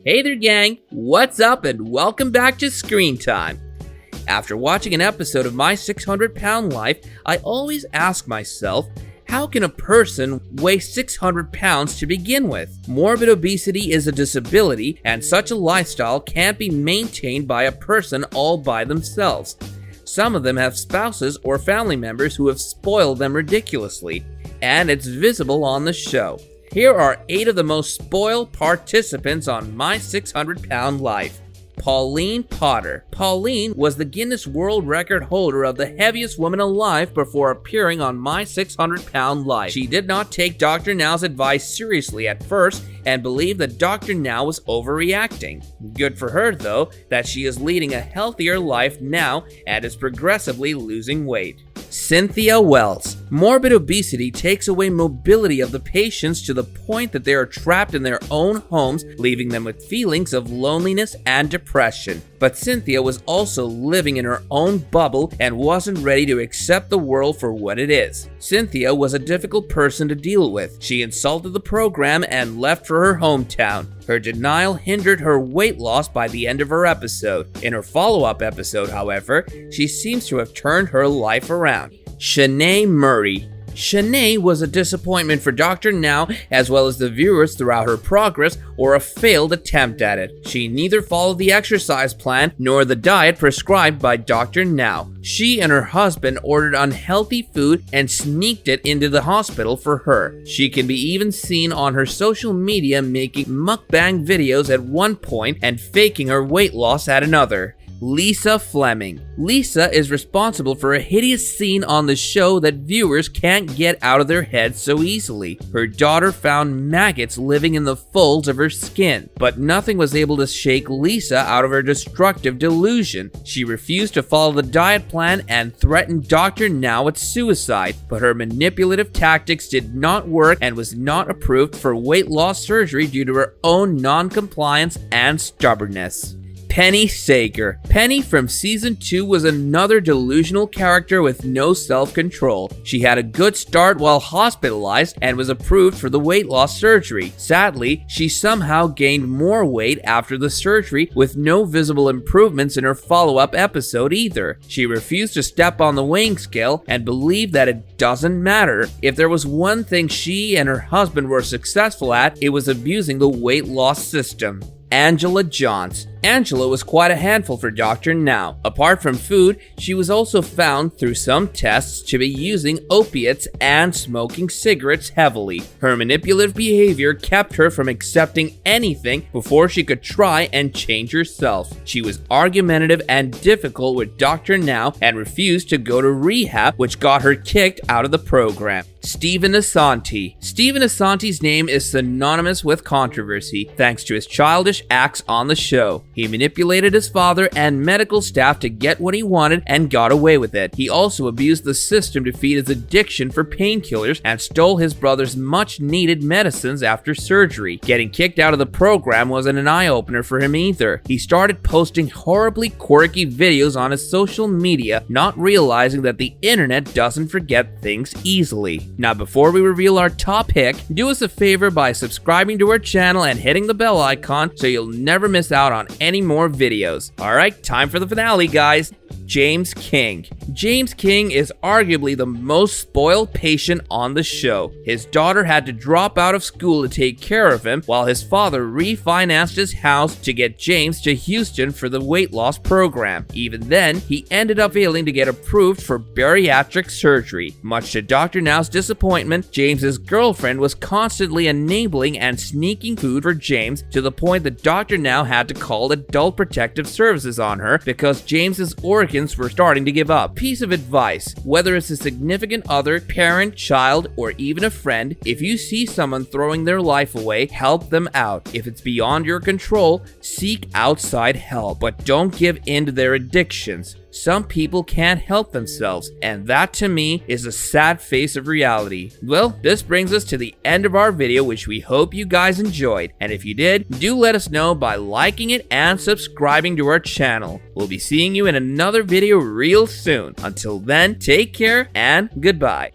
Hey there gang, what's up and welcome back to Screen Time. After watching an episode of My 600 Pound Life, I always ask myself, how can a person weigh 600 pounds to begin with? Morbid obesity is a disability, and such a lifestyle can't be maintained by a person all by themselves. Some of them have spouses or family members who have spoiled them ridiculously, and it's visible on the show. Here are 8 of the most spoiled participants on My 600 Pound Life. Pauline Potter. Pauline was the Guinness World Record holder of the heaviest woman alive before appearing on My 600 Pound Life. She did not take Dr. Now's advice seriously at first and believed that Dr. Now was overreacting. Good for her, though, that she is leading a healthier life now and is progressively losing weight. Cynthia Wells. Morbid obesity takes away mobility of the patients to the point that they are trapped in their own homes, leaving them with feelings of loneliness and depression. But Cynthia was also living in her own bubble and wasn't ready to accept the world for what it is. Cynthia was a difficult person to deal with. She insulted the program and left for her hometown. Her denial hindered her weight loss by the end of her episode. In her follow-up episode, however, she seems to have turned her life around. Shanae Murray. Shanae was a disappointment for Dr. Now as well as the viewers throughout her progress or a failed attempt at it. She neither followed the exercise plan nor the diet prescribed by Dr. Now. She and her husband ordered unhealthy food and sneaked it into the hospital for her. She can be even seen on her social media making mukbang videos at one point and faking her weight loss at another. Lisa Fleming. Lisa is responsible for a hideous scene on the show that viewers can't get out of their heads so easily. Her daughter found maggots living in the folds of her skin, but nothing was able to shake Lisa out of her destructive delusion. She refused to follow the diet plan and threatened Dr. Now with suicide, but her manipulative tactics did not work and was not approved for weight loss surgery due to her own non-compliance and stubbornness. Penny Sager. Penny from season 2 was another delusional character with no self-control. She had a good start while hospitalized and was approved for the weight loss surgery. Sadly, she somehow gained more weight after the surgery with no visible improvements in her follow-up episode either. She refused to step on the weighing scale and believed that it doesn't matter. If there was one thing she and her husband were successful at, it was abusing the weight loss system. Angela Johns. Angela was quite a handful for Dr. Now. Apart from food, she was also found through some tests to be using opiates and smoking cigarettes heavily. Her manipulative behavior kept her from accepting anything before she could try and change herself. She was argumentative and difficult with Dr. Now and refused to go to rehab, which got her kicked out of the program. Stephen Asante. Stephen Asante's name is synonymous with controversy thanks to his childish acts on the show. He manipulated his father and medical staff to get what he wanted and got away with it. He also abused the system to feed his addiction for painkillers and stole his brother's much-needed medicines after surgery. Getting kicked out of the program wasn't an eye-opener for him either. He started posting horribly quirky videos on his social media, not realizing that the internet doesn't forget things easily. Now, before we reveal our top pick, do us a favor by subscribing to our channel and hitting the bell icon so you'll never miss out on any more videos. Alright, time for the finale, guys. James King. James King is arguably the most spoiled patient on the show. His daughter had to drop out of school to take care of him, while his father refinanced his house to get James to Houston for the weight loss program. Even then, he ended up failing to get approved for bariatric surgery. Much to Dr. Now's disappointment, James's girlfriend was constantly enabling and sneaking food for James to the point that Dr. Now had to call Adult Protective Services on her because James's organs were starting to give up. Piece of advice: whether it's a significant other, parent, child, or even a friend, if you see someone throwing their life away, help them out. If it's beyond your control, seek outside help, but don't give in to their addictions. Some people can't help themselves, and that to me is a sad face of reality. Well, this brings us to the end of our video, which we hope you guys enjoyed. And if you did, do let us know by liking it and subscribing to our channel. We'll be seeing you in another video real soon. Until then, take care and goodbye.